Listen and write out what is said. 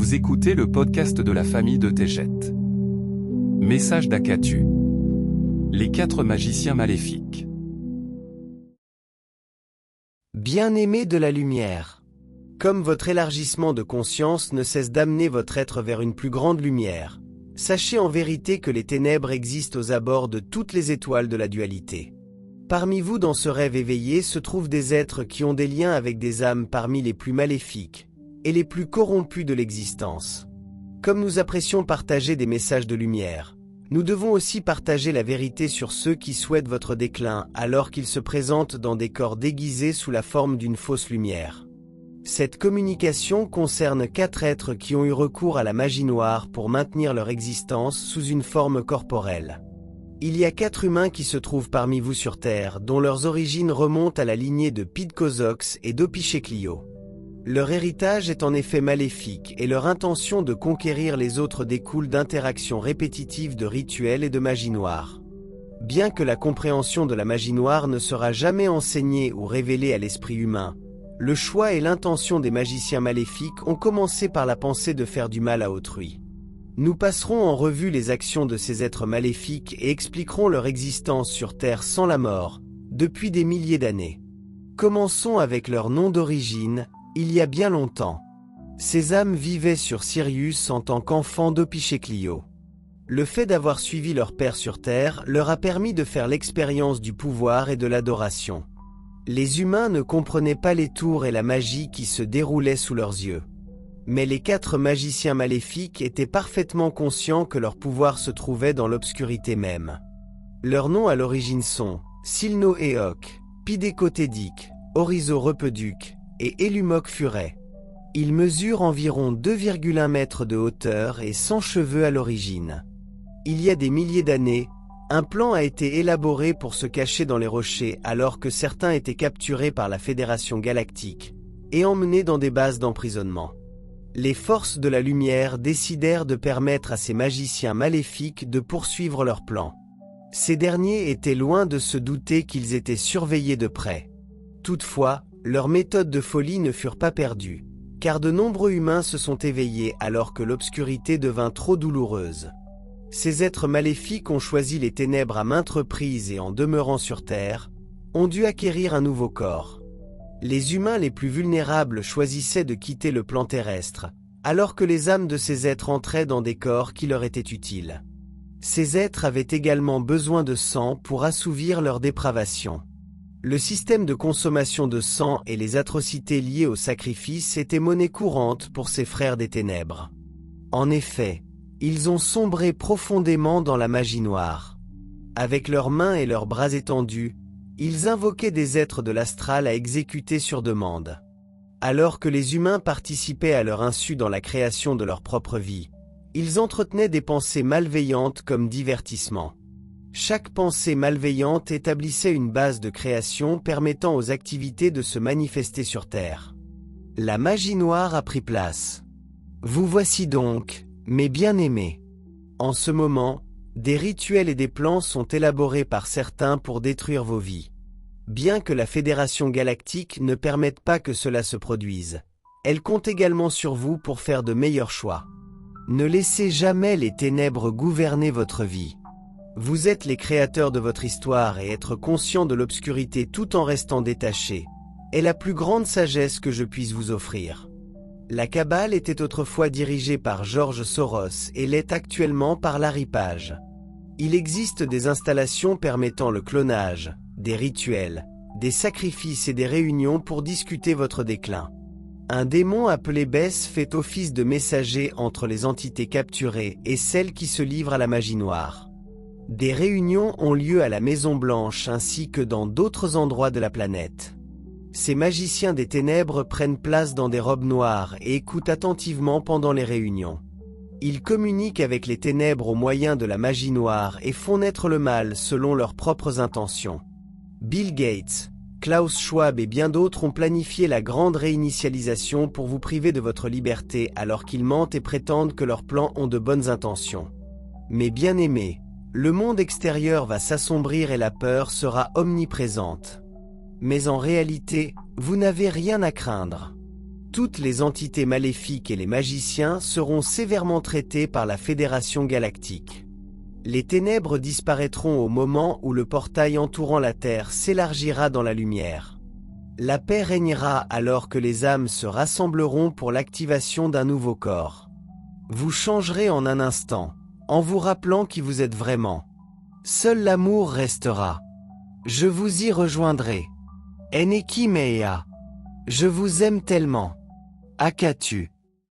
Vous écoutez le podcast de la famille de Tejet. Message d'Akatu. Les 4 magiciens maléfiques. Bien-aimés de la lumière, comme votre élargissement de conscience ne cesse d'amener votre être vers une plus grande lumière, sachez en vérité que les ténèbres existent aux abords de toutes les étoiles de la dualité. Parmi vous dans ce rêve éveillé se trouvent des êtres qui ont des liens avec des âmes parmi les plus maléfiques et les plus corrompus de l'existence. Comme nous apprécions partager des messages de lumière, nous devons aussi partager la vérité sur ceux qui souhaitent votre déclin alors qu'ils se présentent dans des corps déguisés sous la forme d'une fausse lumière. Cette communication concerne 4 êtres qui ont eu recours à la magie noire pour maintenir leur existence sous une forme corporelle. Il y a 4 humains qui se trouvent parmi vous sur Terre, dont leurs origines remontent à la lignée de Pidcozox et d'Opicheclio. Leur héritage est en effet maléfique et leur intention de conquérir les autres découle d'interactions répétitives de rituels et de magie noire. Bien que la compréhension de la magie noire ne sera jamais enseignée ou révélée à l'esprit humain, le choix et l'intention des magiciens maléfiques ont commencé par la pensée de faire du mal à autrui. Nous passerons en revue les actions de ces êtres maléfiques et expliquerons leur existence sur Terre sans la mort, depuis des milliers d'années. Commençons avec leur nom d'origine. Il y a bien longtemps, ces âmes vivaient sur Sirius en tant qu'enfants d'Opicheclio. Le fait d'avoir suivi leur père sur Terre leur a permis de faire l'expérience du pouvoir et de l'adoration. Les humains ne comprenaient pas les tours et la magie qui se déroulaient sous leurs yeux. Mais les 4 magiciens maléfiques étaient parfaitement conscients que leur pouvoir se trouvait dans l'obscurité même. Leurs noms à l'origine sont Silno-Éoc, Pidécotédic, Orizo-Repeduc et Elumoc Furet. Ils mesurent environ 2,1 mètres de hauteur et 100 cheveux à l'origine. Il y a des milliers d'années, un plan a été élaboré pour se cacher dans les rochers alors que certains étaient capturés par la Fédération Galactique et emmenés dans des bases d'emprisonnement. Les forces de la lumière décidèrent de permettre à ces magiciens maléfiques de poursuivre leur plan. Ces derniers étaient loin de se douter qu'ils étaient surveillés de près. Toutefois, leurs méthodes de folie ne furent pas perdues, car de nombreux humains se sont éveillés alors que l'obscurité devint trop douloureuse. Ces êtres maléfiques ont choisi les ténèbres à maintes reprises et en demeurant sur Terre, ont dû acquérir un nouveau corps. Les humains les plus vulnérables choisissaient de quitter le plan terrestre, alors que les âmes de ces êtres entraient dans des corps qui leur étaient utiles. Ces êtres avaient également besoin de sang pour assouvir leur dépravation. Le système de consommation de sang et les atrocités liées au sacrifice étaient monnaie courante pour ces frères des ténèbres. En effet, ils ont sombré profondément dans la magie noire. Avec leurs mains et leurs bras étendus, ils invoquaient des êtres de l'astral à exécuter sur demande. Alors que les humains participaient à leur insu dans la création de leur propre vie, ils entretenaient des pensées malveillantes comme divertissement. Chaque pensée malveillante établissait une base de création permettant aux activités de se manifester sur Terre. La magie noire a pris place. Vous voici donc, mes bien-aimés. En ce moment, des rituels et des plans sont élaborés par certains pour détruire vos vies. Bien que la Fédération Galactique ne permette pas que cela se produise, elle compte également sur vous pour faire de meilleurs choix. Ne laissez jamais les ténèbres gouverner votre vie. Vous êtes les créateurs de votre histoire et être conscient de l'obscurité tout en restant détaché est la plus grande sagesse que je puisse vous offrir. La Kabbale était autrefois dirigée par George Soros et l'est actuellement par Larry Page. Il existe des installations permettant le clonage, des rituels, des sacrifices et des réunions pour discuter votre déclin. Un démon appelé Bess fait office de messager entre les entités capturées et celles qui se livrent à la magie noire. Des réunions ont lieu à la Maison Blanche ainsi que dans d'autres endroits de la planète. Ces magiciens des ténèbres prennent place dans des robes noires et écoutent attentivement pendant les réunions. Ils communiquent avec les ténèbres au moyen de la magie noire et font naître le mal selon leurs propres intentions. Bill Gates, Klaus Schwab et bien d'autres ont planifié la grande réinitialisation pour vous priver de votre liberté alors qu'ils mentent et prétendent que leurs plans ont de bonnes intentions. Mais bien aimés, le monde extérieur va s'assombrir et la peur sera omniprésente. Mais en réalité, vous n'avez rien à craindre. Toutes les entités maléfiques et les magiciens seront sévèrement traités par la Fédération Galactique. Les ténèbres disparaîtront au moment où le portail entourant la Terre s'élargira dans la lumière. La paix régnera alors que les âmes se rassembleront pour l'activation d'un nouveau corps. Vous changerez en un instant, en vous rappelant qui vous êtes vraiment. Seul l'amour restera. Je vous y rejoindrai. Eneki Mea. Je vous aime tellement. Akatu.